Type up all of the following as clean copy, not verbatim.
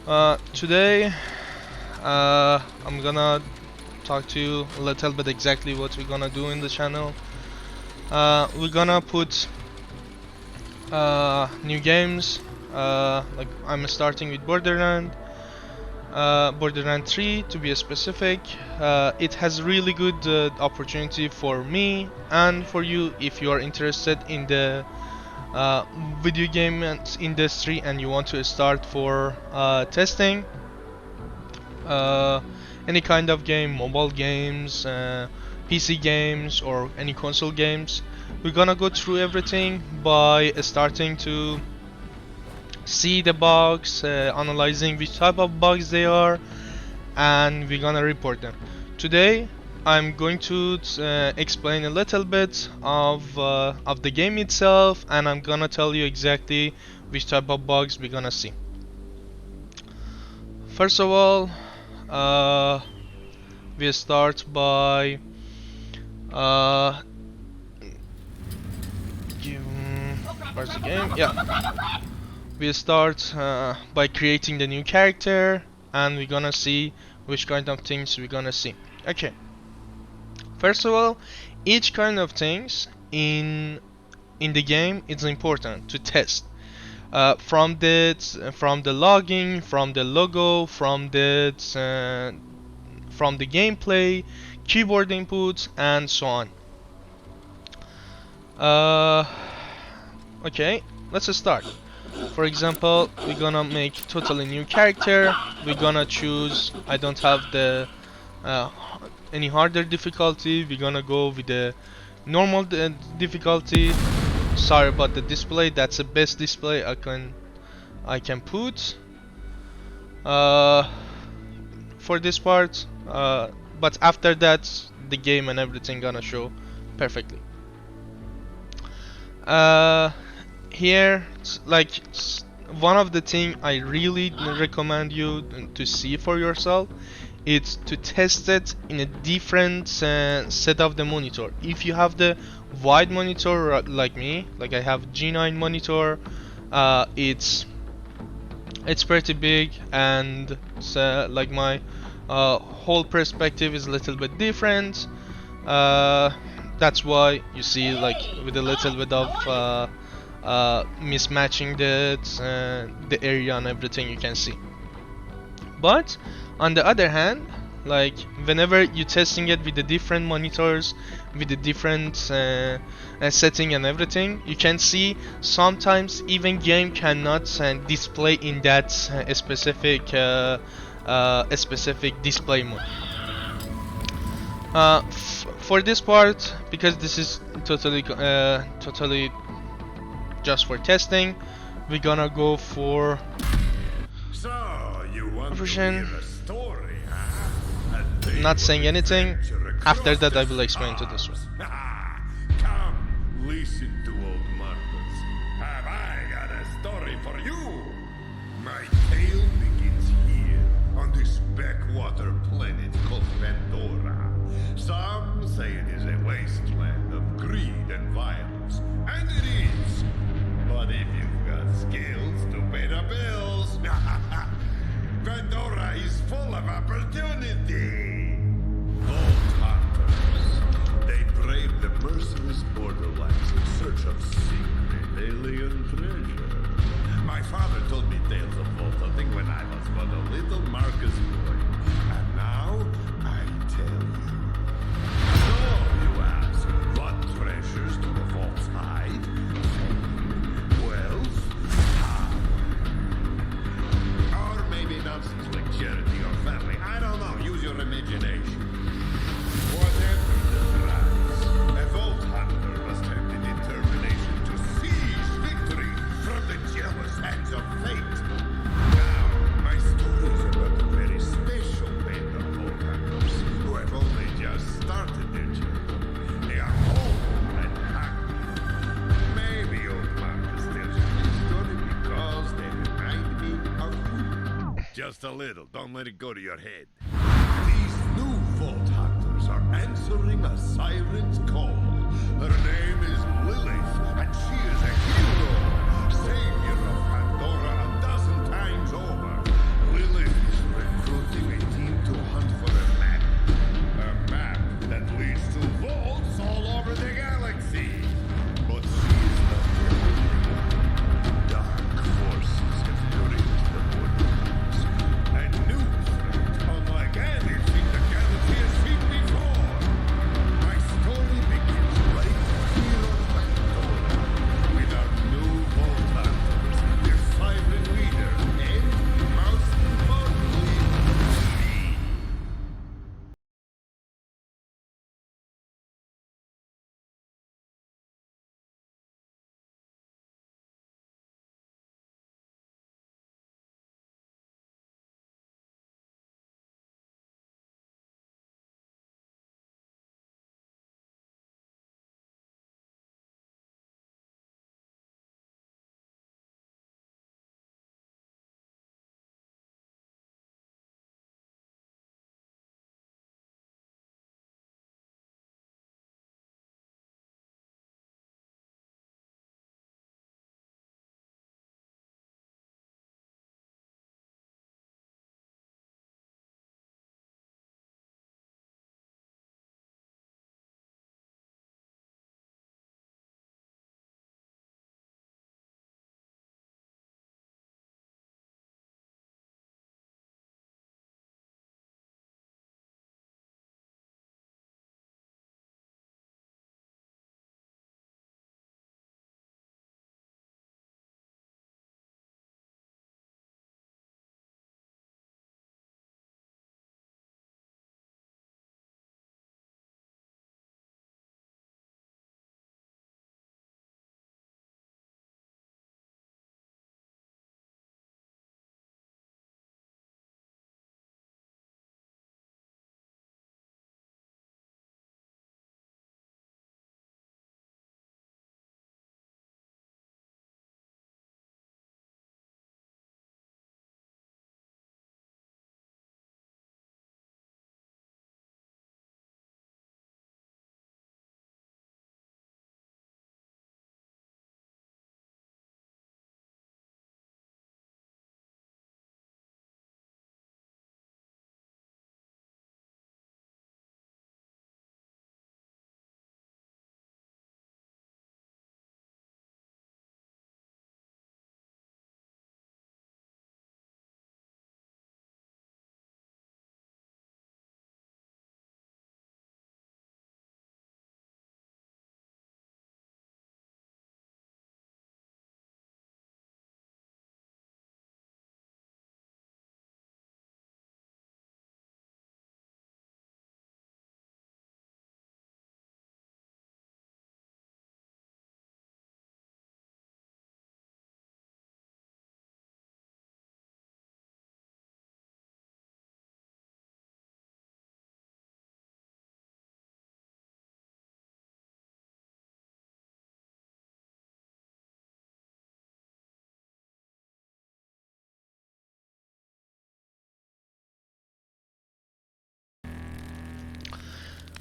Today, I'm gonna talk to you a little bit exactly what we're gonna do in the channel. We're gonna put new games. Like I'm starting with Borderland, Borderland 3 to be specific. It has really good opportunity for me and for you if you are interested in the uh, video game industry and you want to start for testing. uh, any kind of game, mobile games, PC games, or any console games. We're gonna go through everything by starting to see the bugs, analyzing which type of bugs they are, and we're gonna report them. Today, I'm going to explain a little bit of the game itself, and I'm gonna tell you exactly which type of bugs we're gonna see. First of all, uh, we start by uh, where's the game? Yeah, we start by creating the new character, and we're gonna see which kind of things we're gonna see. Okay. First of all, each kind of things in the game is important to test. From the logging, from the logo, from the gameplay, keyboard inputs, and so on. Uh, okay, let's start. For example, we're gonna make totally new character. We're gonna choose. I don't have the uh, any harder difficulty. We're gonna go with the normal difficulty. Sorry about the display. That's the best display I can put. Uh, for this part. But after that, the game and everything gonna show perfectly. Uh, Here, one of the thing I really recommend you to see for yourself is to test it in a different set of the monitor. If you have the wide monitor like me, like I have G9 monitor, it's pretty big, and like my whole perspective is a little bit different. Uh, that's why you see like with a little bit of mismatching the area and everything you can see. But on the other hand, like whenever you're testing it with the different monitors, with the different setting and everything, you can see sometimes even game cannot display in that specific display mode. For this part, because this is totally just for testing, we're gonna go for So you want version. to hear a story, huh? A tale Not saying of anything. adventure After across that, the I will explain to this one. stars. Come, listen to old Marcus. Have I got a story for you? My tale begins here, on this backwater planet called Pandora. Some say it is a wasteland of greed and violence, and it is. But if you've got skills to pay the bills, Pandora is full of opportunity. Vault hunters. They brave the merciless borderlands in search of secret alien treasure. My father told me tales of vault hunting when I was but a little Marcus boy. And now I tell you. So you ask, what treasures do the vaults hide? Wealth? Power? Or maybe nonsense like charity or family. I don't know. Use your imagination. Whatever the price, a vault hunter must have the determination to seize victory from the jealous hands of fate. Now, my story is about a very special band of vault hunters who have only just started their journey. They are home and happy. Maybe old Marcus tells you this story because they remind me of you. Just a little. Don't let it go to your head. These new vault hunters are answering a siren's call. Her name is Lilith, and she is a hero, savior of Pandora a dozen times over.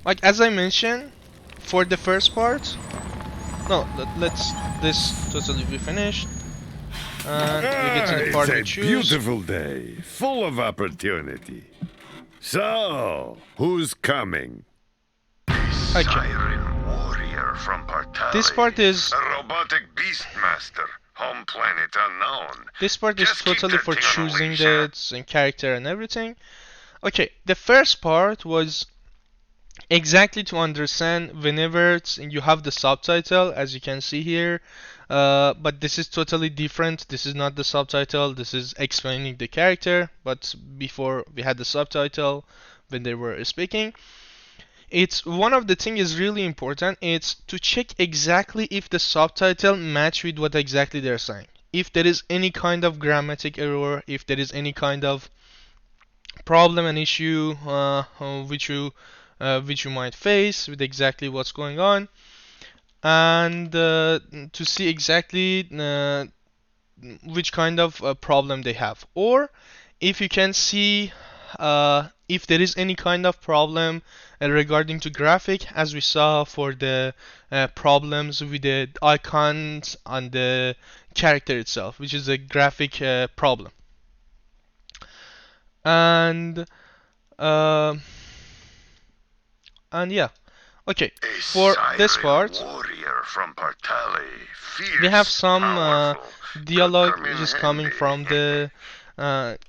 Like as I mentioned, for the first part, no, let's this totally be finished, and we get to the It's part we a choose. beautiful day, full of opportunity. So, who's coming? Okay, Siren warrior from this part Partali. is A robotic beastmaster. Home planet unknown. this part is Just keep totally that for thing on a choosing leash, huh? the character and everything. Okay, the first part was exactly to understand whenever you have the subtitle, as you can see here. But this is totally different. This is not the subtitle. This is explaining the character. But before we had the subtitle when they were speaking, it's one of the thing is really important. It's to check exactly if the subtitle match with what exactly they're saying. If there is any kind of grammatic error, if there is any kind of problem and issue which you might face with exactly what's going on, and to see exactly which kind of problem they have, or if you can see if there is any kind of problem regarding to graphic, as we saw for the problems with the icons on the character itself, which is a graphic problem. And uh, and yeah, okay, A for this siren part warrior from Partali. we have Fierce, some powerful. Could dialogue come which in is coming handy. from the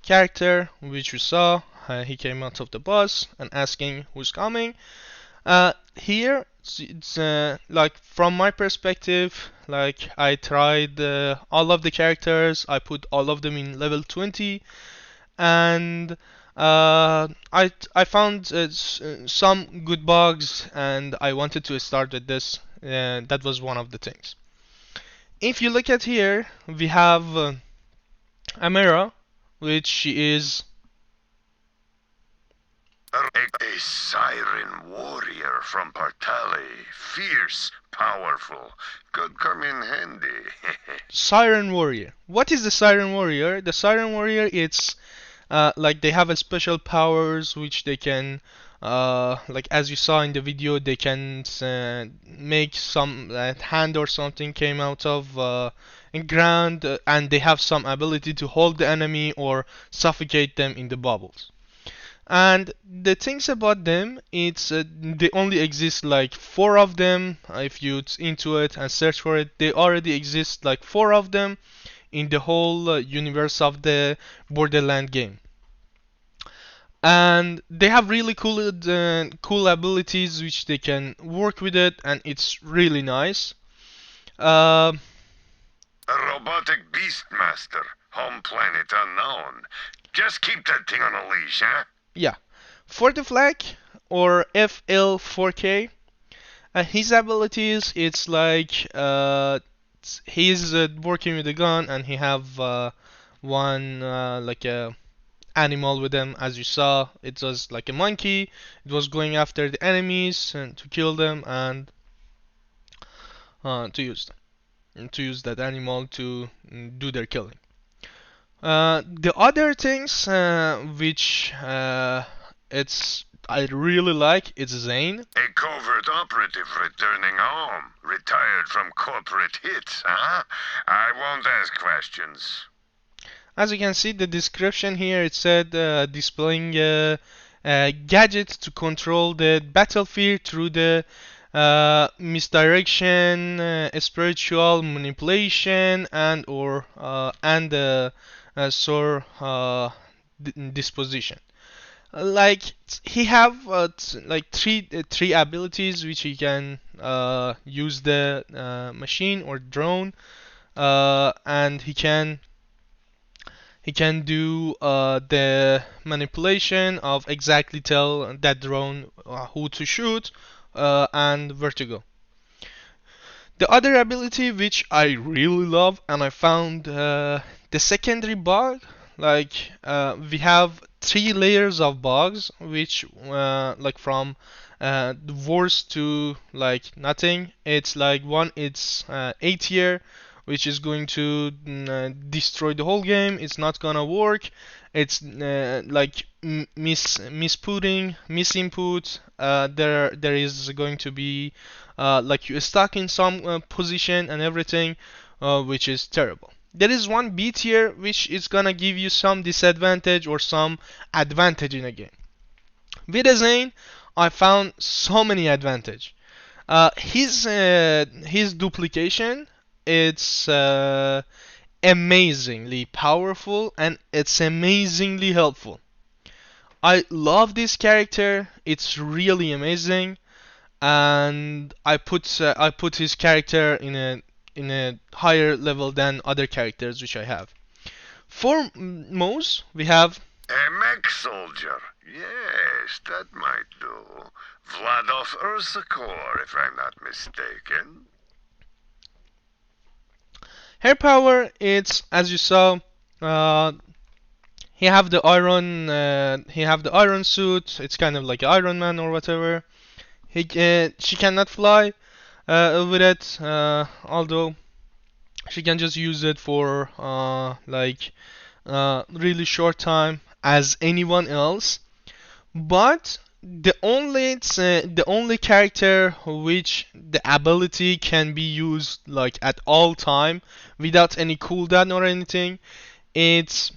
character which we saw. He came out of the bus and asking who's coming. Here it's like from my perspective, like I tried all of the characters. I put all of them in level 20, and I found some good bugs, and I wanted to start with this. That was one of the things. If you look at here, we have Amira, which is A siren warrior from Partali. Fierce, powerful. Could come in handy. Siren Warrior. What is the Siren Warrior? The Siren Warrior, it's like they have a special powers which they can, like as you saw in the video, they can make some hand or something came out of ground, and they have some ability to hold the enemy or suffocate them in the bubbles. And the things about them, it's they only exist like four of them. If you into it and search for it, they already exist like four of them in the whole universe of the Borderland game. And they have really cool abilities which they can work with it, and it's really nice. Uh, A robotic beastmaster. Home planet unknown. Just keep that thing on a leash, huh? yeah, for the flag or FL4K, his abilities, it's like he's working with a gun, and he have one like a animal with him. As you saw, it was like a monkey. It was going after the enemies and to kill them, and to use that animal to do their killing. The other things which it's I really like, it's Zane. A covert operative returning home. Retired from corporate hits, huh? I won't ask questions. As you can see, the description here, it said displaying a gadget to control the battlefield through the misdirection, spiritual manipulation, and sore disposition. Like he have like three abilities which he can use the machine or drone, and he can do the manipulation of exactly tell that drone who to shoot and where to go. The other ability which I really love, and I found the secondary bug, like we have three layers of bugs which like from the worst to like nothing. It's like one, it's 8 year, which is going to destroy the whole game. It's not gonna work. It's like misputting, misinput. There is going to be like you stuck in some position and everything, which is terrible. There is one B tier which is gonna give you some disadvantage or some advantage in a game. With Zane, I found so many advantage. His duplication, it's amazingly powerful and it's amazingly helpful. I love this character. It's really amazing, and I put his character in a higher level than other characters which I have. For Moze, we have A mech soldier. Yes, that might do. Vladov Ursakor, if I'm not mistaken. hair power. It's as you saw. He have the iron suit. It's kind of like Iron Man or whatever. She cannot fly with it, although she can just use it for like really short time as anyone else. But the only character which the ability can be used like at all time without any cooldown or anything, it's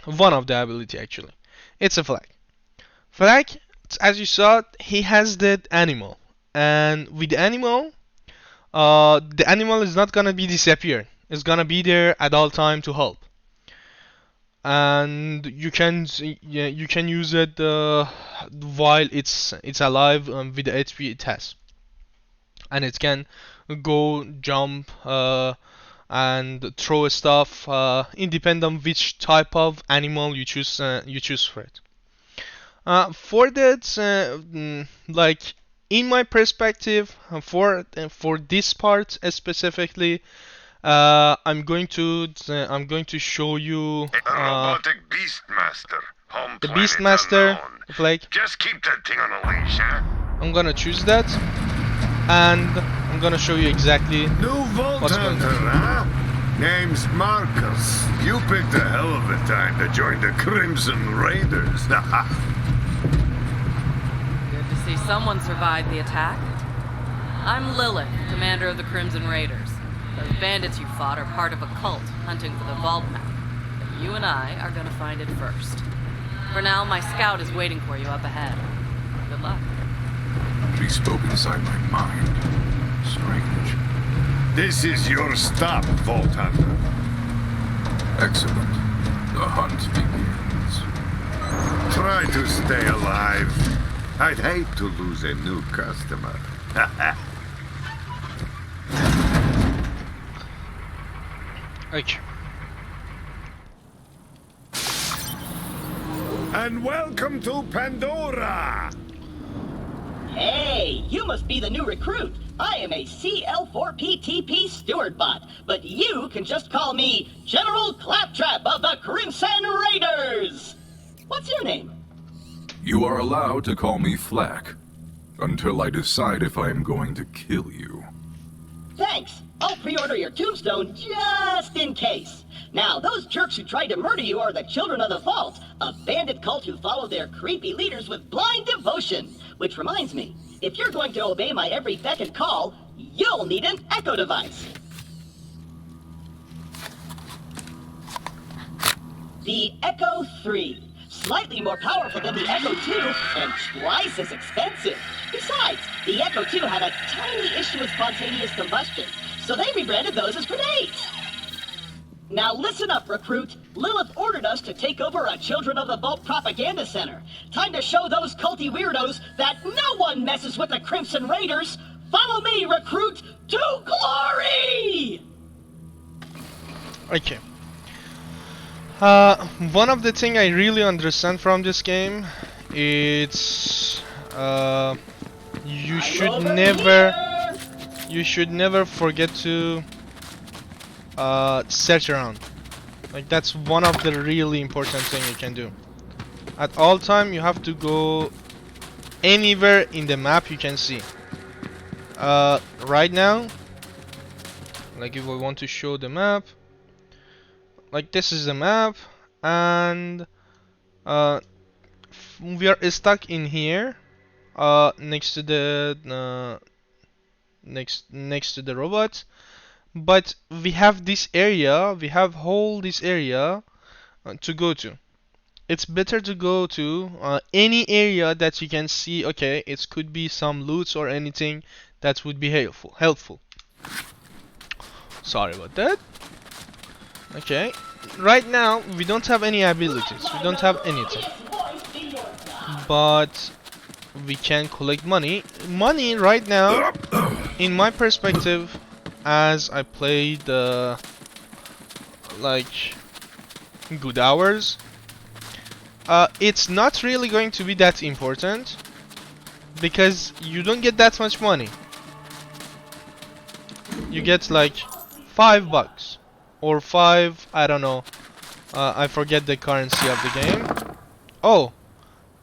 one of the ability actually. It's a flag. Flag, as you saw, he has that animal, and with the animal is not gonna be disappeared. It's gonna be there at all time to help, and you can use it while it's alive with the HP it has, and it can go jump and throw stuff independent which type of animal you choose for it. For that, like in my perspective, for this part specifically, I'm going to show you A robotic beastmaster. Home the planet Beastmaster unknown. flag. Just keep that thing on a leash, huh? I'm gonna choose that, and I'm gonna show you exactly New Vault what's going Hunter, on. huh? Name's Marcus. You picked a hell of a time to join the Crimson Raiders. Good to see someone survived the attack. I'm Lilith, commander of the Crimson Raiders. Those bandits you fought are part of a cult hunting for the vault map. But you and I are gonna find it first. For now, my scout is waiting for you up ahead. Good luck. He spoke inside my mind. Strange. This is your stop, Vault Hunter. Excellent. The hunt begins. Try to stay alive. I'd hate to lose a new customer. Okay. And welcome to Pandora! Hey, you must be the new recruit. I am a CL4PTP steward bot, but you can just call me General Claptrap of the Crimson Raiders. What's your name? You are allowed to call me Flack. Until I decide if I am going to kill you. Thanks. I'll pre-order your tombstone just in case. Now, those jerks who tried to murder you are the Children of the Vault, a bandit cult who follow their creepy leaders with blind devotion. Which reminds me, if you're going to obey my every beck and call, you'll need an echo device. The Echo 3. Slightly more powerful than the Echo 2 and twice as expensive. Besides, the Echo 2 had a tiny issue with spontaneous combustion, so they rebranded those as grenades. Now listen up, recruit. Lilith ordered us to take over a Children of the Vault propaganda center. Time to show those culty weirdos that no one messes with the Crimson Raiders. Follow me, recruit, to glory! Okay. One of the thing I really understand from this game, it's you should never forget to search around. Like that's one of the really important thing you can do. At all time you have to go anywhere in the map you can see. Right now Like if I want to show the map, like this is the map, and we are stuck in here, next to the next to the robot. But we have this area, we have whole this area to go to. It's better to go to any area that you can see. Okay, it could be some loots or anything that would be helpful. Sorry about that. Okay, right now we don't have any abilities, we don't have anything, but we can collect money. Money right now, in my perspective, as I played like good hours, it's not really going to be that important because you don't get that much money. You get like $5 or 5, I don't know. I forget the currency of the game. Oh,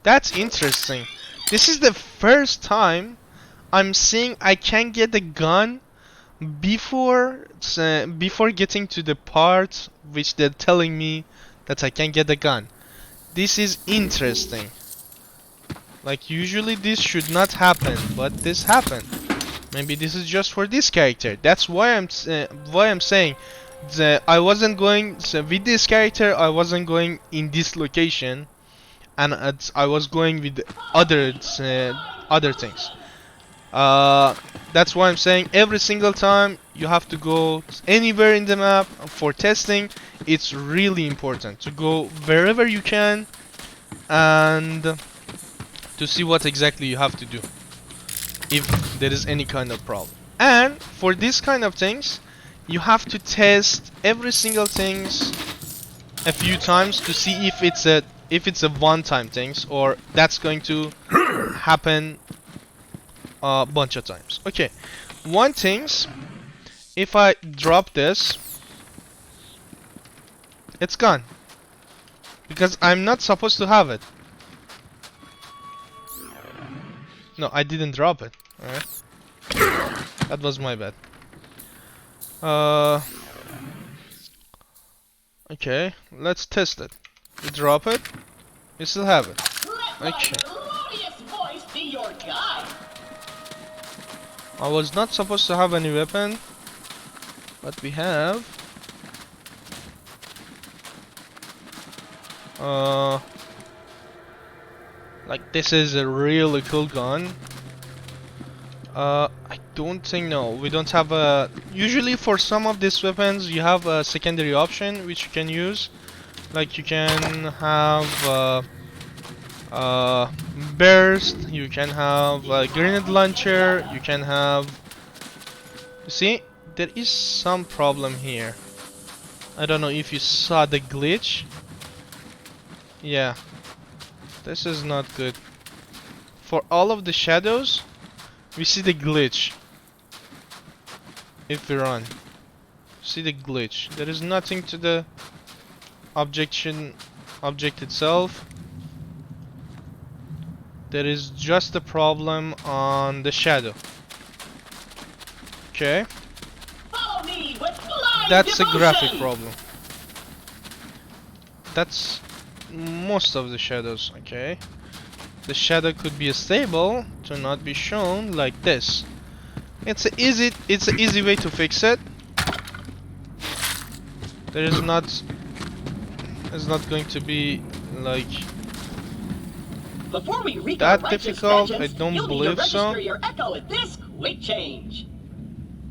that's interesting. This is the first time I'm seeing I can get a gun before getting to the part which they're telling me that I can get a gun. This is interesting. Like usually this should not happen, but this happened. Maybe this is just for this character. That's why I'm saying I wasn't going with this character. I wasn't going in this location, and I was going with other things. That's why I'm saying every single time you have to go anywhere in the map for testing. It's really important to go wherever you can and to see what exactly you have to do if there is any kind of problem. And for this kind of things, you have to test every single things a few times to see if it's a one-time things or that's going to happen a bunch of times. Okay, one things, if I drop this, it's gone because I'm not supposed to have it. No, I didn't drop it. Alright. That was my bad. Okay, let's test it. You drop it, you still have it. Okay. I was not supposed to have any weapon, but we have. Like this is a really cool gun. I don't think, no, we don't have a. Usually for some of these weapons you have a secondary option which you can use. Like you can have burst, you can have a grenade launcher, you can have. You see, there is some problem here. I don't know if you saw the glitch. Yeah, this is not good. For all of the shadows, we see the glitch. If we run, see the glitch. There is nothing to the object itself. There is just a problem on the shadow. Okay. That's a graphic problem. That's most of the shadows. Okay. The shadow could be stable to not be shown like this. It's an easy way to fix it. There is not. It's not going to be like that difficult. I don't believe so. Your echo at this quick change.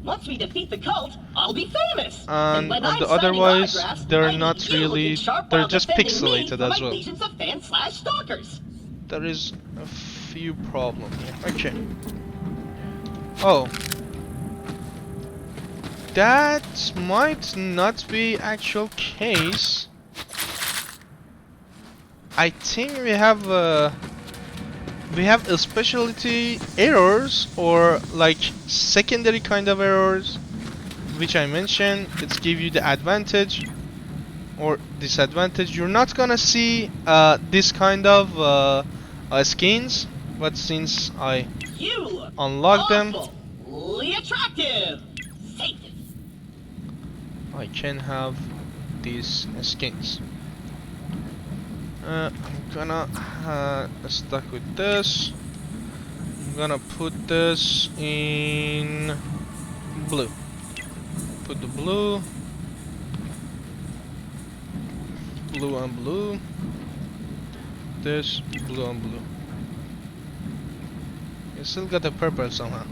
Once we defeat the cult, I'll be famous. And on the otherwise, they're not really. They're just pixelated as well. Of fans/stalkers. There is a few problems here. Okay. Oh. That might not be actual case. I think we have a specialty errors or like secondary kind of errors which I mentioned. It's give you the advantage or disadvantage. You're not gonna see this kind of skins, but since I unlocked them, Attractive. Satan. I can have these skins. I'm gonna stuck with this. I'm gonna put this in blue. Put the blue and blue. This blue and blue. You still got the purple somehow.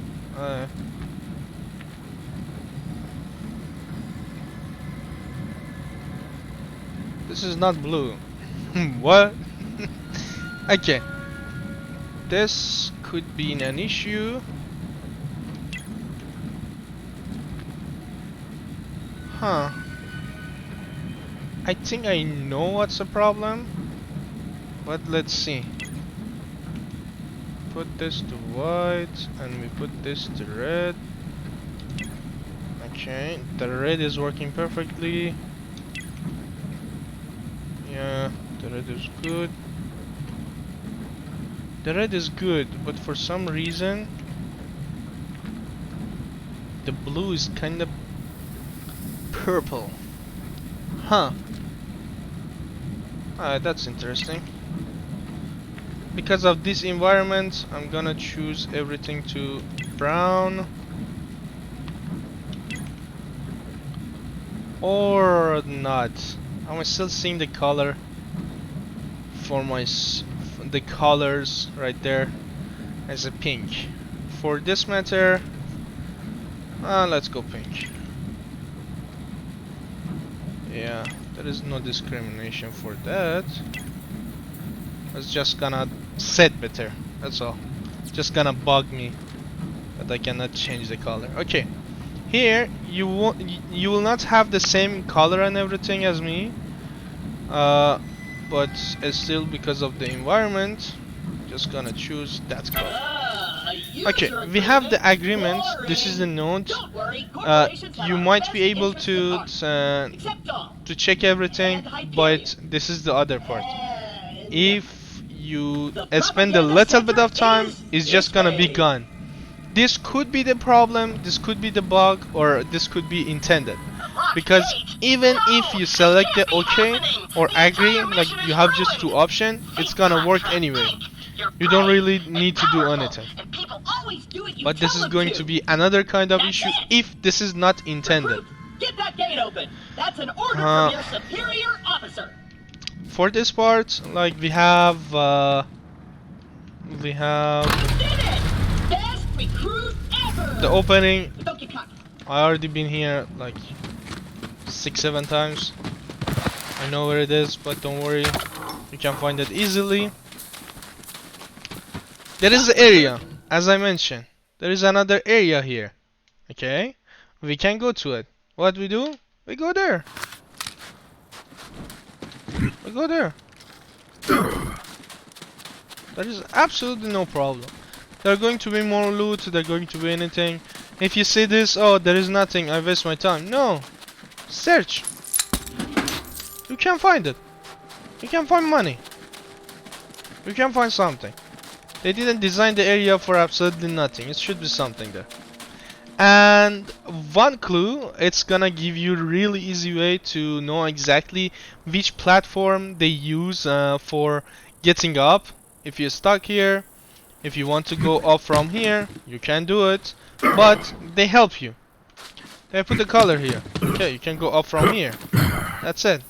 This is not blue. What? Okay. This could be an issue. Huh. I think I know what's the problem. But let's see. Put this to white and we put this to red. Okay, the red is working perfectly. Yeah, the red is good. The red is good, but for some reason the blue is kind of purple. Huh. That's interesting. Because of this environment, I'm gonna choose everything to brown. Or not. I'm still seeing the color for the colors right there as a pink. For this matter, let's go pink. Yeah, there is no discrimination for that. It's just gonna set better. That's all. Just gonna bug me that I cannot change the color. Okay. Here you will not have the same color and everything as me. But still because of the environment, just gonna choose that color. Okay, we have the agreement. This is the note. You might be able to check everything, but this is the other part. If you spend a little bit of time, it's just gonna be gone. This could be the problem, this could be the bug, or this could be intended. Because even if you select the OK or agree, like you have just two options, it's gonna work anyway. You don't really need to do anything. But this is going to be another kind of issue if this is not intended. Get that gate open. That's an order from your superior officer. For this part, like we have Best recruit ever. the opening. Don't get cocky. I already been here like 6-7 times. I know where it is, but don't worry, you can find it easily. There is the area, as I mentioned. There is another area here. Okay, we can go to it. What we do? We go there. We go there. There is absolutely no problem. There are going to be more loot, there are going to be anything. If you see this, oh, there is nothing, I waste my time. No. Search. You can find it. You can find money. You can find something. They didn't design the area for absolutely nothing. It should be something there. And one clue, it's gonna give you a really easy way to know exactly which platform they use for getting up. If you're stuck here, if you want to go up from here, you can do it, but they help you. They put the color here. Okay, you can go up from here. That's it.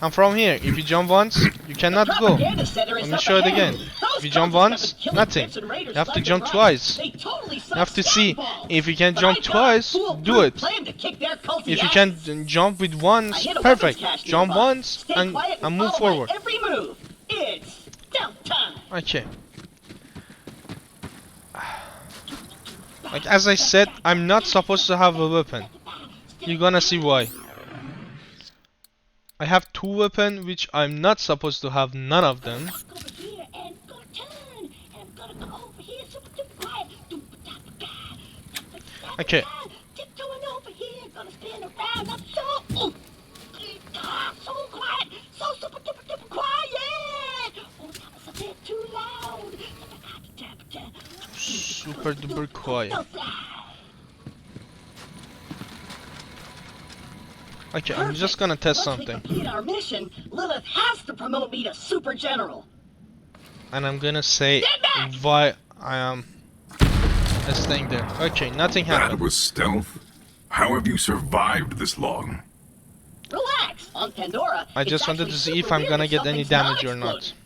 And from here, if you jump once, you cannot go. Let me show it again. If you jump once, nothing. You have to jump twice. You have to see if you can jump twice, do it. If you can jump with once, perfect. Jump once and move forward. Okay. Like as I said, I'm not supposed to have a weapon. You're gonna see why. I have two weapons which I'm not supposed to have none of them. Okay. Super duper quiet. Okay, I'm just gonna test Once we something. complete our mission, Lilith has to promote me to Super General. And I'm gonna say Stand back! why I am staying there. Okay, nothing That happened. was stealth? How have you survived this long? Relax. On Pandora, I it's just wanted actually to see super if I'm weird gonna if get any something's damage or not. exploding.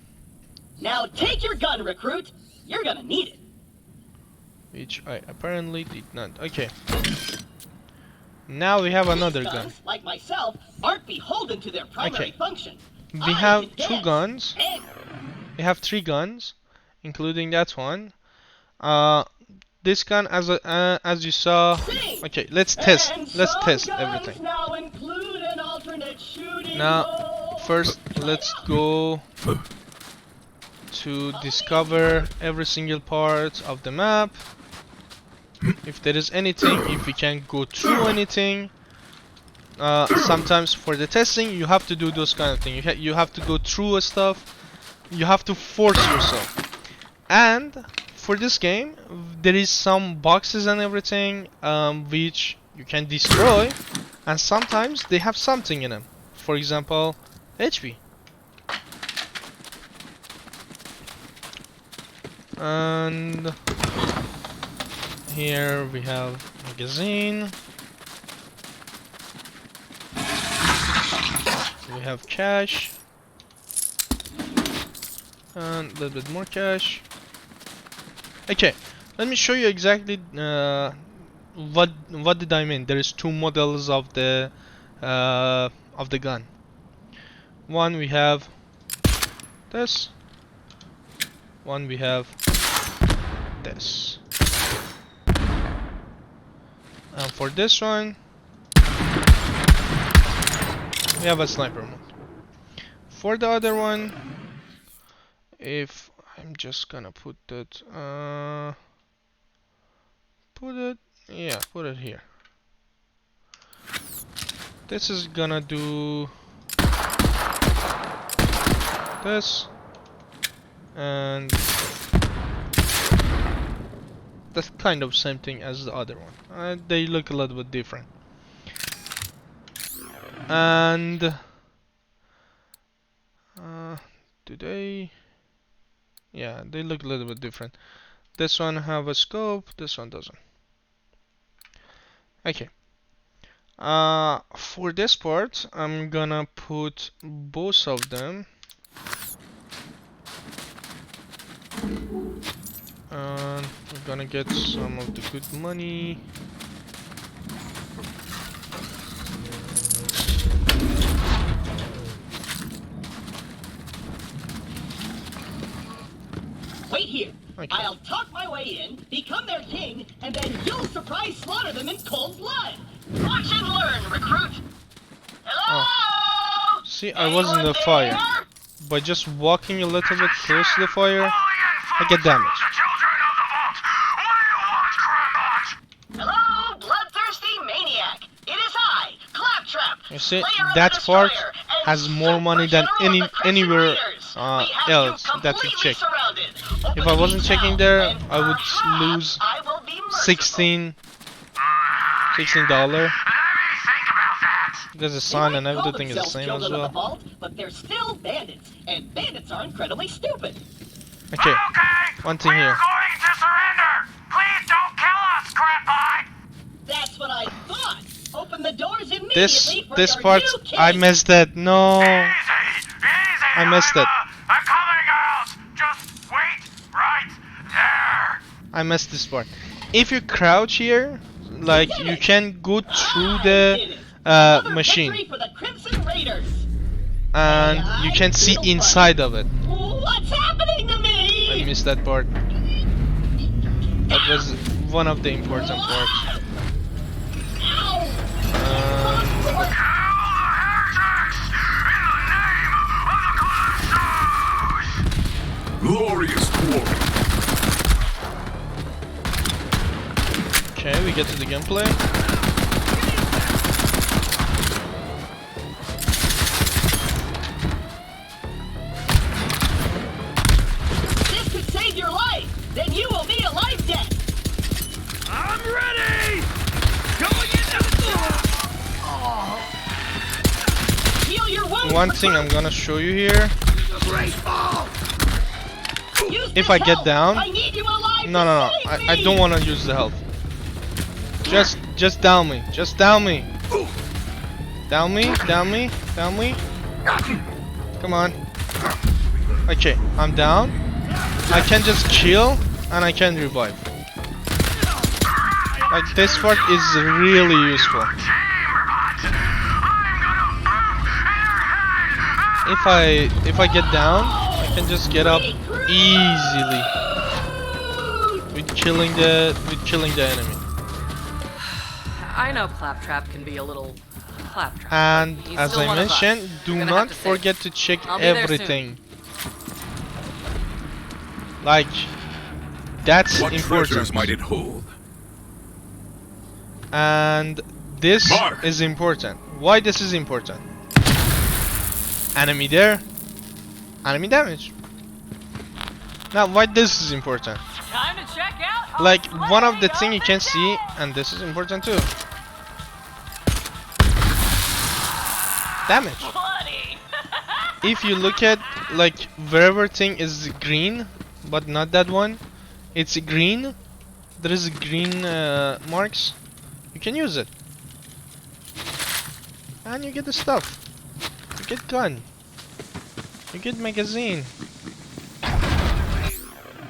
Now take your gun, recruit. You're gonna need it. Which I apparently did not. Okay. Now we have another These gun. guns, like myself, aren't beholden to their primary Okay. function. We I have can 2 dance, guns. and We have 3 guns, including that one. This gun, as you saw. sing. Okay, let's test. And Let's some test guns everything. now include an alternate shooting Now, mode. first, let's go to discover every single part of the map. If there is anything, if we can go through anything. Sometimes for the testing, you have to do those kind of things. You have to go through stuff. You have to force yourself. And for this game, there is some boxes and everything which you can destroy, and sometimes they have something in them. For example, HP. And here we have magazine. We have cash. And a little bit more cash. Okay, let me show you exactly what did I mean. There is 2 models of the gun. One we have this. One we have this. And for this one, we have a sniper mode. For the other one, if I'm just gonna put that, put it here. This is gonna do this, and that's kind of same thing as the other one. They look a little bit different. And do they? Yeah, they look a little bit different. This one have a scope, this one doesn't. Okay. For this part, I'm gonna put both of them. And we're gonna get some of the good money. Wait here. Okay. I'll talk my way in, become their king, and then you'll surprise slaughter them in cold blood. Watch and learn, recruit. Hello? See, I was in the Anyone fire. there? By just walking a little bit close to the fire, I get damage. Hello, bloodthirsty maniac. It is I, Claptrap. You see, Slayer of that the part Destroyer, and has more money than Super General of the Crimson anywhere Raiders. We have else you that we completely check. surrounded. Open If I the wasn't gates checking now, there, and I would perhaps lose I will be merciful. $16. There's a sign and everything is the same as Children of the well. vault, but they're still bandits, and bandits are incredibly stupid. Okay, one thing here. going to surrender! Please don't kill us, Crapeye! That's what I thought. Open the doors immediately for This your part, new king. I missed it. No, Easy! I missed it. I'm coming out! Just wait right there! I missed this part. If you crouch here, like you can go through I did it. Another machine, victory for the Crimson Raiders. and you can see inside of it. What's happening to me? I missed that part. That was one of the important parts. Ow! Glorious quarry. Okay, we get to the gameplay. This could save your life. Then you will be a life debt. I'm ready! Going into the... one thing I'm gonna show you here. Use If this I get help. down, I need you alive no, to no, no. save I me. don't want to use the health. Just down me. Just down me. Down me. Down me. Down me. Come on. Okay, I'm down. I can just kill and I can revive. Like this part is really useful. If I get down, I can just get up easily with killing the enemy. I know Claptrap can be a little claptrap. And He's as still I one of us. mentioned, do We're gonna not have to save him. forget to check I'll be there everything. Like that's What treasures important. might it hold? And this Mark. is important. Why this is important? Enemy there. Enemy damage. Now why this is important? Time to check out. Like one of the thing you can see, and this is important too. Damage. Bloody. If you look at like wherever thing is green, but not that one, it's green. There is green marks. You can use it, and you get the stuff. You get gun. You get magazine.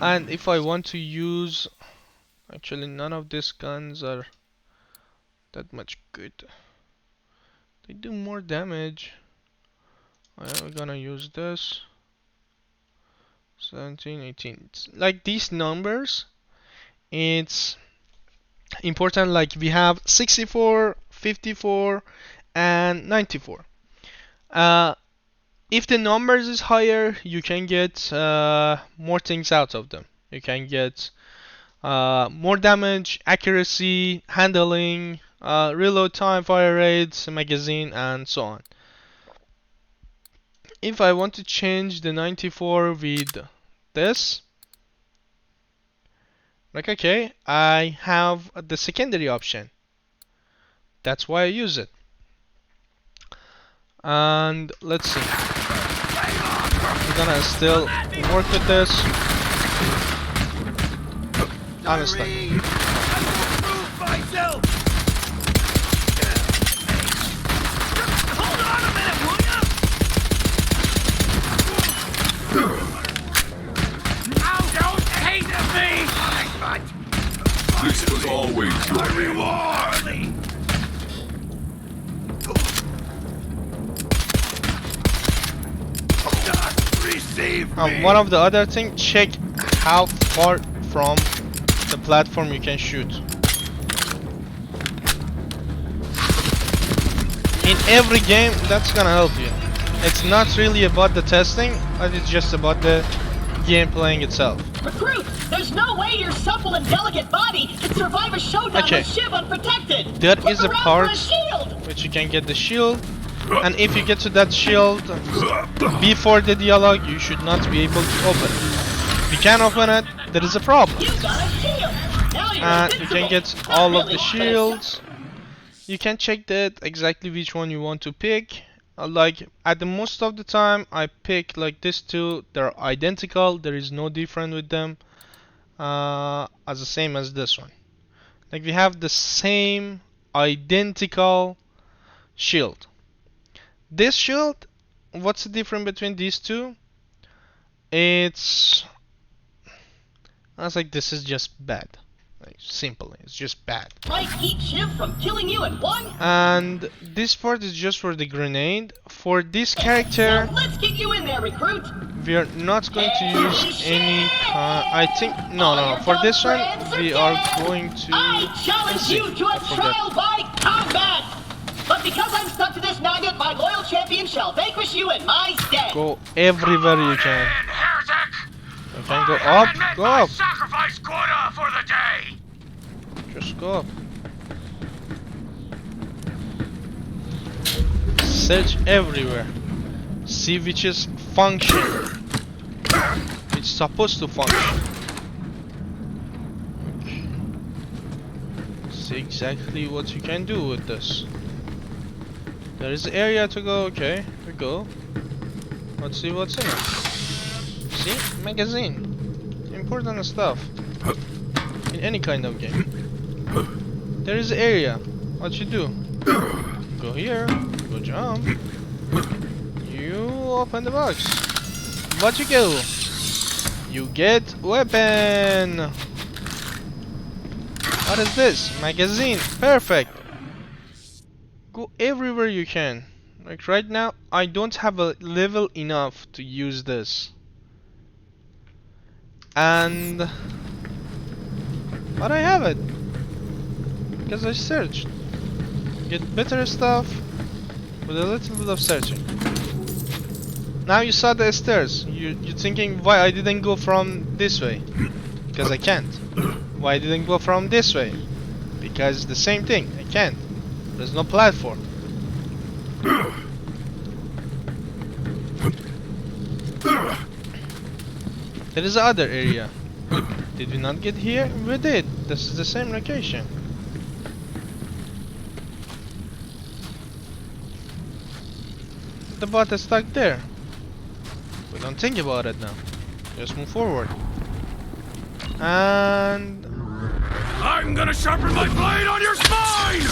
And if I want to use, actually none of these guns are that much good. They do more damage. I'm gonna use this. 17, 18. It's like these numbers, it's important. Like we have 64, 54, and 94. If the numbers is higher, you can get more things out of them. You can get more damage, accuracy, handling, reload time, fire rates, magazine, and so on. If I want to change the 94 with this, like okay, I have the secondary option. That's why I use it. And let's see. I'm gonna still work with this. Honestly. This was always your reward. One of the other thing, check how far from the platform you can shoot. In every game, that's gonna help you. It's not really about the testing, but it's just about the game playing itself. Recruit, there's no way your supple and delicate body can survive a showdown Okay. with Shiv unprotected. There Look is a around part for a shield. which you can get the shield, and if you get to that shield before the dialogue, you should not be able to open it. If you can open it, there is a problem. You got a shield. Now you're And you invincible. can get Not all of really, the but it's shields. You can check that exactly which one you want to pick. Like at the most of the time, I pick like this two. They're identical. There is no difference with them. As the same as this one. Like we have the same identical shield. This shield, what's the difference between these two? It's I was like, this is just bad. Like simply, it's just bad. Might keep Shiv from killing you in one. And this part is just for the grenade. For this character, Now let's get you in there, recruit. we are not going to use any. I think no. For this one, we are going to. I challenge let's see, you to a I forgot. trial by combat. But because I'm stuck to this magnet, my loyal champion shall vanquish you in my stead. Go everywhere you can. Heretic! You can go I up, haven't met go my up. sacrifice quota for the day! Just go up. Search everywhere. See which is function. It's supposed to function. See exactly what you can do with this. There is area to go. Okay, we go. Let's see what's in it. See? Magazine. Important stuff. In any kind of game. There is area. What you do? Go here. Go jump. You open the box. What you go? You get weapon. What is this? Magazine. Perfect. Go everywhere you can. Like right now, I don't have a level enough to use this. And but I have it because I searched. Get better stuff with a little bit of searching. Now you saw the stairs. You're thinking why I didn't go from this way? Because I can't. Why I didn't go from this way? Because it's the same thing. I can't. There's no platform. There is another area. Did we not get here? We did. This is the same location. The bot is stuck there. We don't think about it now. Just move forward. And I'm gonna sharpen my blade on your spine!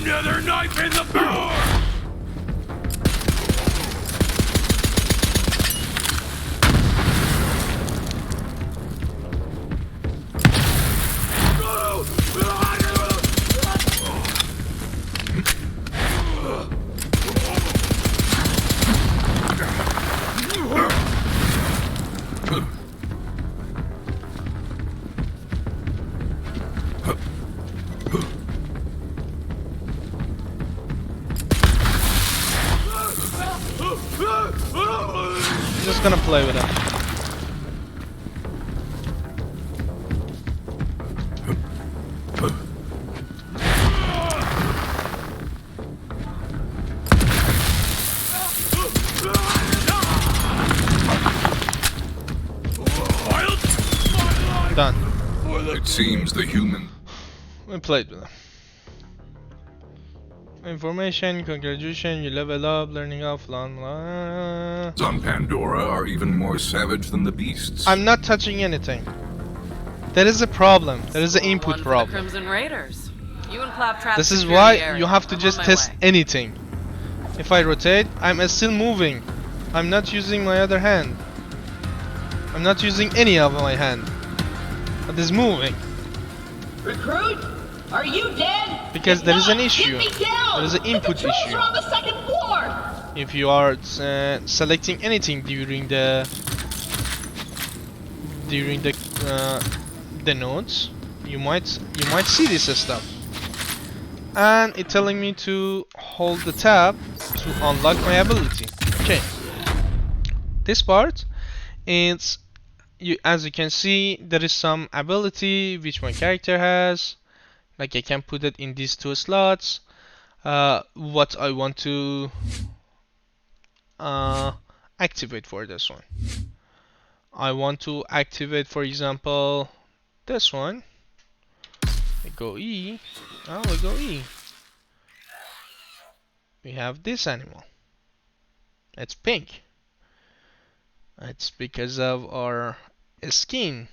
Another knife in the door! I'm just gonna play with it. Done. It seems the human. We played with it. Information, congratulations, you level up, learning off, blah blah. On Pandora are even more savage than the beasts. I'm not touching anything. There is a problem. There is an input One for the problem. Crimson Raiders. You and Claptrap This is secure why the area. you have to I'm just on my test way. anything. If I rotate, I'm still moving. I'm not using my other hand. I'm not using any of my hand. But it's moving. Recruit, are you dead? Because If there is an not, issue. Get me down. There is an The input controls issue. are on the second floor. If you are selecting anything during the nodes, you might see this stuff. And it's telling me to hold the tab to unlock my ability. Okay. This part is as you can see, there is some ability which my character has. Like I can put it in these two slots. What I want to activate for this one. I want to activate, for example, this one. We go E. Oh, we go E. We have this animal. It's pink. It's because of our skin.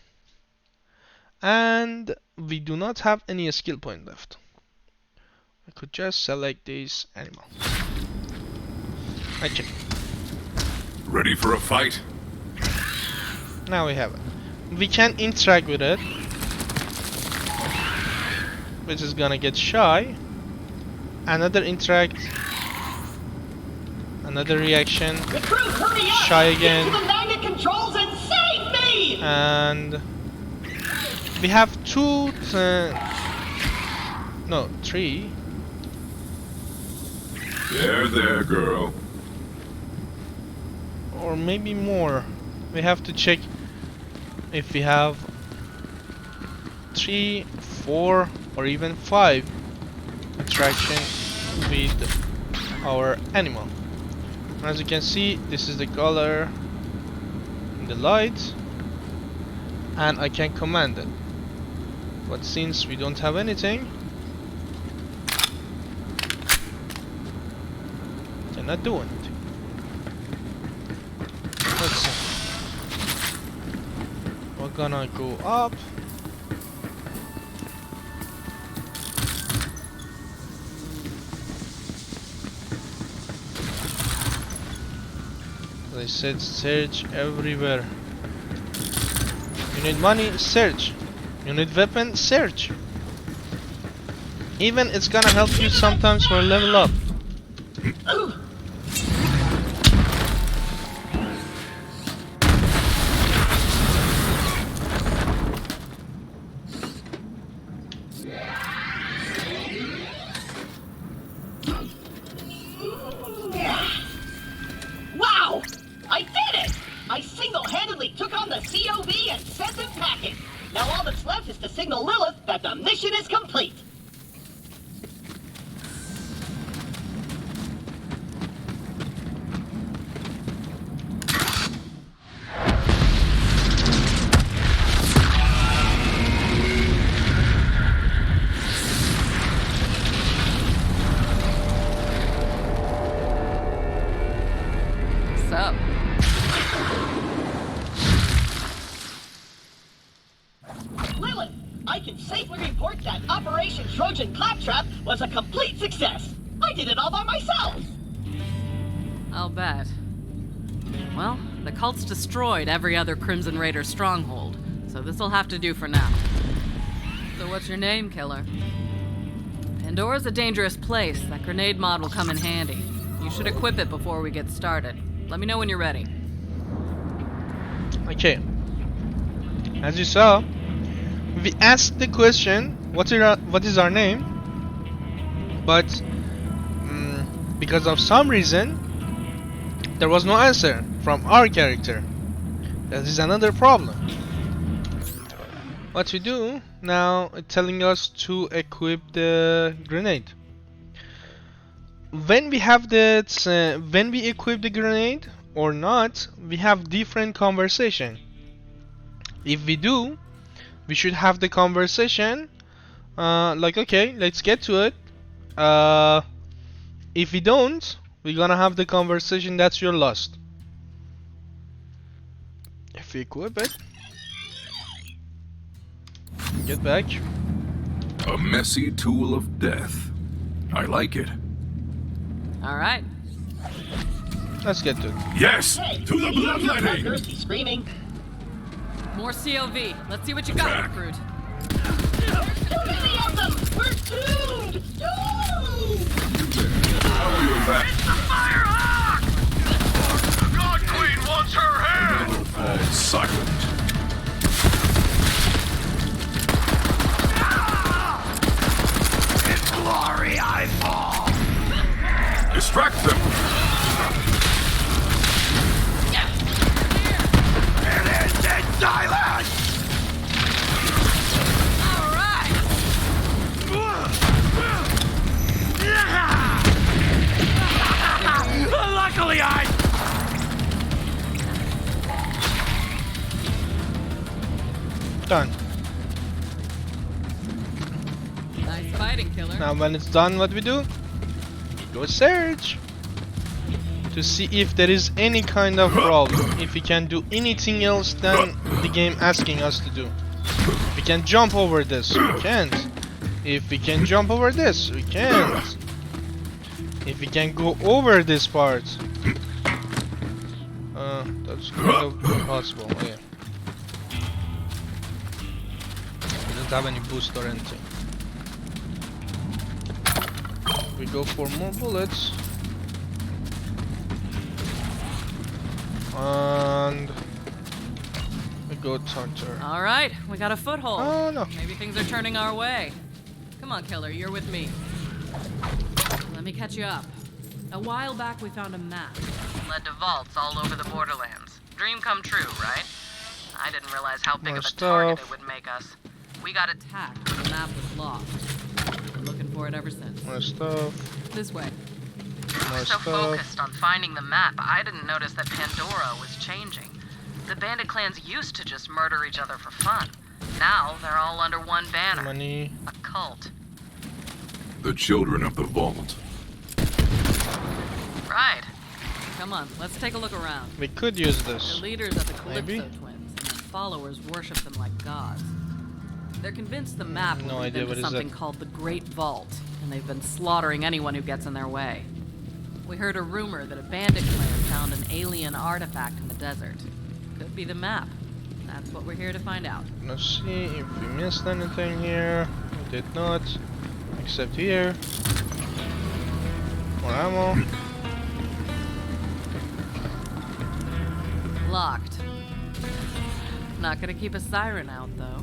And we do not have any skill point left. I could just select this animal. Okay. Ready for a fight? Now we have it. We can interact with it, which is gonna get shy. Another interact. Another reaction. Recruit, hurry up. Shy again. Get to the magnet controls and save me. And we have three. There, girl. Or maybe more. We have to check if we have 3, 4, or even 5 interaction with our animal. As you can see, this is the color, the light, and I can command it. But since we don't have anything, cannot do anything. Let's see. We're gonna go up. They said search everywhere. You need money? Search. You need weapon? Search. Even it's gonna help you sometimes for level up. Wow! I did it! I single-handedly took on the COV and sent them packing. Now all that's left is to signal Lilith that the mission is complete. What's up? Lilith, I can safely report that Operation Trojan Claptrap was a complete success. I did it all by myself. I'll bet. Well, the cult's destroyed every other Crimson Raider stronghold, so this'll have to do for now. So what's your name, killer? Pandora's a dangerous place. That grenade mod will come in handy. You should equip it before we get started. Let me know when you're ready. Okay. As you saw, we asked the question, what is our name? But because of some reason, there was no answer from our character. That is another problem. What we do now, it's telling us to equip the grenade. When we have that, when we equip the grenade or not, we have different conversation. If we do, we should have the conversation like, okay, let's get to it. If we don't, we're gonna have the conversation that you're lost. If we equip it, get back. A messy tool of death. I like it. All right. Let's get to it. Yes! Hey, To the you hear your bloodletting! bloodthirsty screaming? More COV. Let's see what you got, recruit. Too many of them! We're doomed! Doomed! How you back? Firehawk! The God Queen wants her head! Fall silent. In glory I fall! Distract them! It is dead silence! All right. Luckily I... Done. Nice fighting, killer. Now when it's done, what we do? Go search to see if there is any kind of problem. If we can do anything else than the game asking us to do. We can jump over this, we can't. If we can jump over this, we can't. If we can go over this part, that's kind of impossible. Okay. We don't have any boost or anything. We go for more bullets. And we go Hunter. All right, we got a foothold. Oh no. Maybe things are turning our way. Come on, killer, you're with me. Let me catch you up. A while back, we found a map. Led to vaults all over the Borderlands. Dream come true, right? I didn't realize how big More of a target stuff. it would make us. We got attacked, but the map was lost. Been looking for it ever since. More stuff. This way. More So stuff. focused on finding the map, I didn't notice that Pandora was changing. The bandit clans used to just murder each other for fun. Now they're all under one banner. Money. A cult. The children of the vault. Right. Come on, let's take a look around. We could use The this. leaders are the Calypso Maybe? twins, and their followers worship them like gods. They're convinced the map No will lead idea them what to is something that. called the Great Vault, and they've been slaughtering anyone who gets in their way. We heard a rumor that a bandit clan found an alien artifact in the desert. Could be the map. That's what we're here to find out. Let's see if we missed anything here. We did not. Except here. More ammo. Locked. Not gonna keep a siren out, though.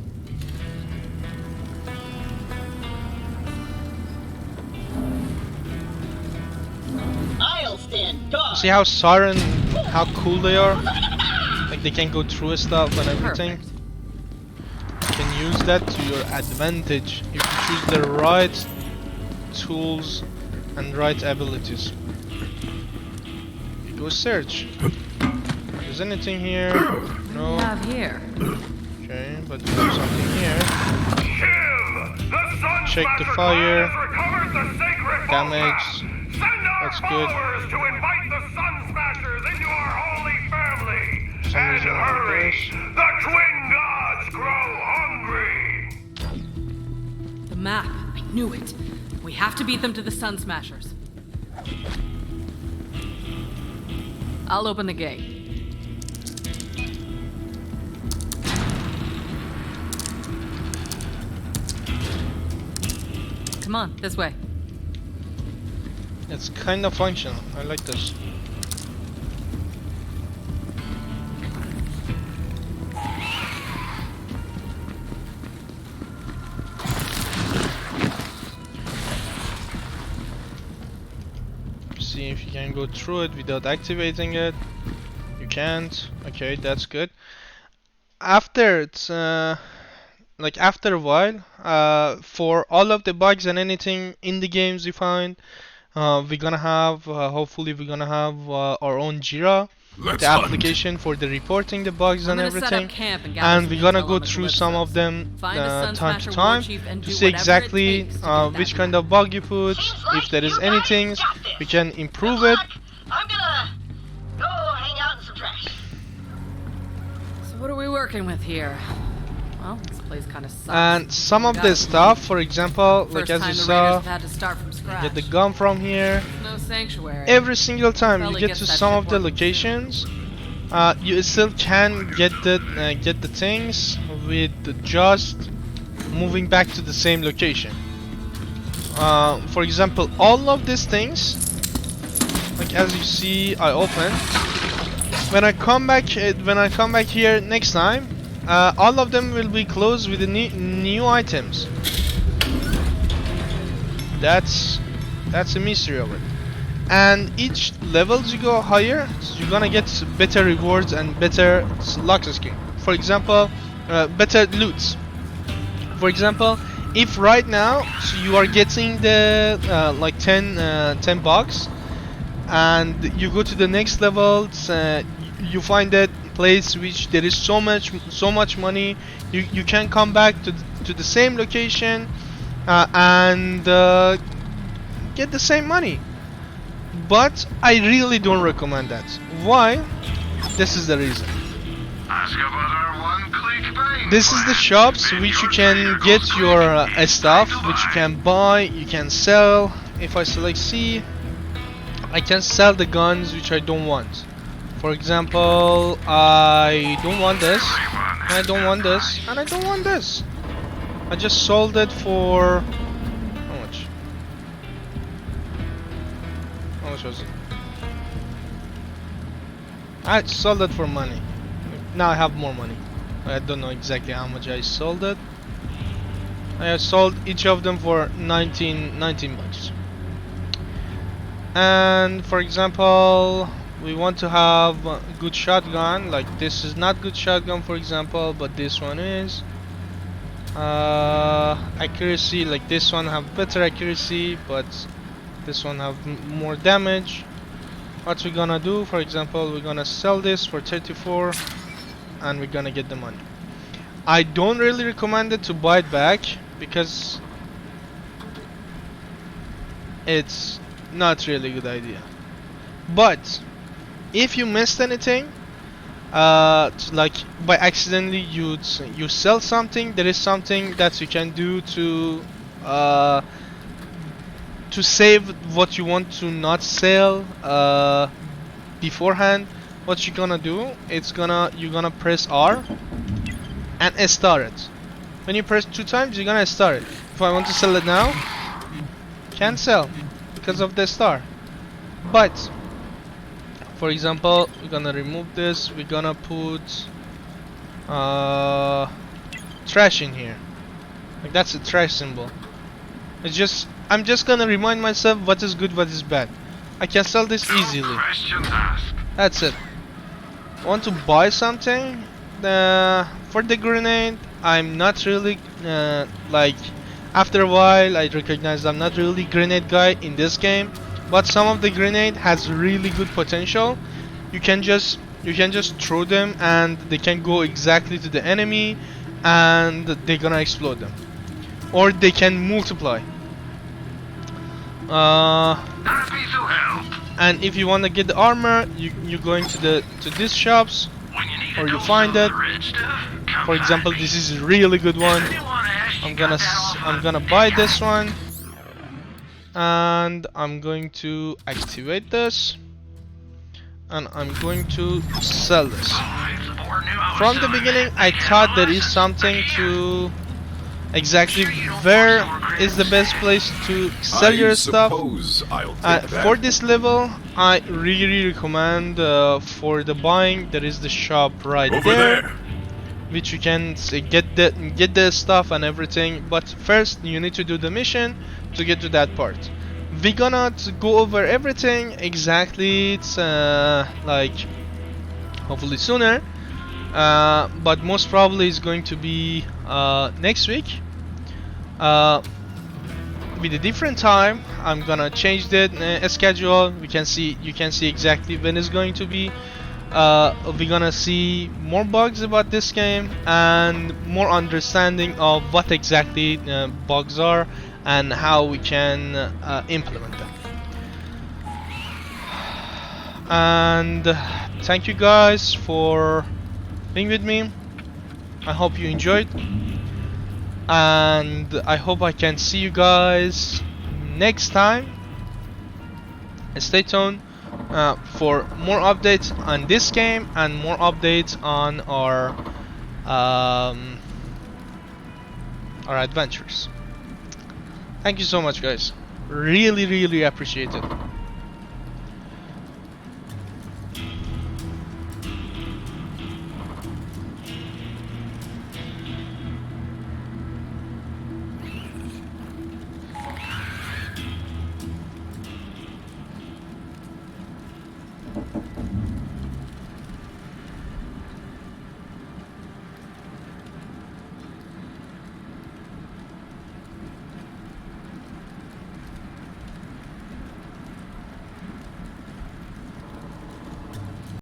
I'll stand guard. See how siren, how cool they are? Like they can go through stuff and everything. Perfect. You can use that to your advantage if you choose the right tools and right abilities. Go search. Is anything here? What do No. we have here? Okay, but there's something here. Kill! The Sun Check the Smasher fire. clan has recovered the sacred Damage. vault map. Send our That's good. followers to invite the Sun Smashers into our holy family. Some And reason like hurry! this. The twin gods grow hungry! The map. I knew it. We have to beat them to the Sun Smashers. I'll open the gate. Come on, this way. It's kind of functional. I like this. See if you can go through it without activating it. You can't. Okay, that's good. After it's like after a while, for all of the bugs and anything in the games you find, we're gonna have hopefully we're gonna have our own Jira, Let's the hunt. application for the reporting the bugs I'm and gonna set everything. up camp and gather And some we're gonna intel go on the through some of Calypsos. them Find a Sun time to Smasher time warchief and to do see whatever it exactly takes to get that which kind map. of bug you put, Seems like if there is you any guys things got this. we can improve Good it. luck. I'm gonna go hang out in some trash. So what are we working with here? Well, this place kind of sucks. And some of Got the it. stuff, for example, First like as time you the saw, Raiders have had to start from scratch. get the gun from here. No sanctuary. Every single time you Probably get gets to that some shit of the working locations, you still can get the things with just moving back to the same location. For example, all of these things, like as you see, I open. When I come back here next time, all of them will be closed with the new items. That's a mystery of it. And each levels you go higher, so you're gonna get better rewards and better lock skin. For example, better loots. For example, if right now so you are getting the like 10 bucks, and you go to the next levels, you find that place which there is so much money, you can come back to the same location and get the same money. But I really don't recommend that. Why? This is the reason. Ask about our one-click buying This is the plan. shops Maybe which you your can trader get goes your quick. stuff, Time to which you buy. can buy, you can sell. If I select C, I can sell the guns which I don't want. For example, I don't want this, and I don't want this, and I don't want this. I just sold it for how much? How much was it? I sold it for money. Now I have more money. I don't know exactly how much I sold it. I sold each of them for 19 bucks. And for example, we want to have a good shotgun. Like this is not good shotgun, for example, but this one is. Accuracy, like this one have better accuracy, but this one have more damage. What we're gonna do, for example, we're gonna sell this for 34. and we're gonna get the money. I don't really recommend it to buy it back because it's not really a good idea. But if you missed anything, like by accidentally you sell something, there is something that you can do to save what you want to not sell beforehand. What you're gonna do, you're gonna press R and start it. When you press 2 times, you're gonna start it. If I want to sell it now, can't sell because of the star. But for example, we're gonna remove this. We're gonna put trash in here. Like that's a trash symbol. I'm just gonna remind myself what is good, what is bad. I can sell this easily. Questions asked. That's it. Want to buy something? For the grenade, I'm not really like. After a while, I recognized I'm not really grenade guy in this game. But some of the grenade has really good potential. You can just throw them and they can go exactly to the enemy, and they're gonna explode them, or they can multiply. Happy to help. And if you want to get the armor, you're going to these shops, When you need or a you dose find of it. the red stuff, come For example, find me. this is a really good one. Anyone ask you I'm got that offer? gonna buy this one, and I'm going to activate this, and I'm going to sell this. From the beginning, I thought there is something to exactly where is the best place to sell your stuff. Suppose I'll take that. For this level, I really recommend for the buying. There is the shop right Over there. which you can get the stuff and everything. But first, you need to do the mission to get to that part. We're gonna go over everything exactly. It's like hopefully sooner, but most probably it's going to be next week. With a different time. I'm gonna change the schedule. You can see exactly when it's going to be. We're gonna see more bugs about this game and more understanding of what exactly bugs are and how we can implement them. And thank you guys for being with me. I hope you enjoyed, and I hope I can see you guys next time. Stay tuned for more updates on this game and more updates on our adventures. Thank you so much, guys. Really appreciate it.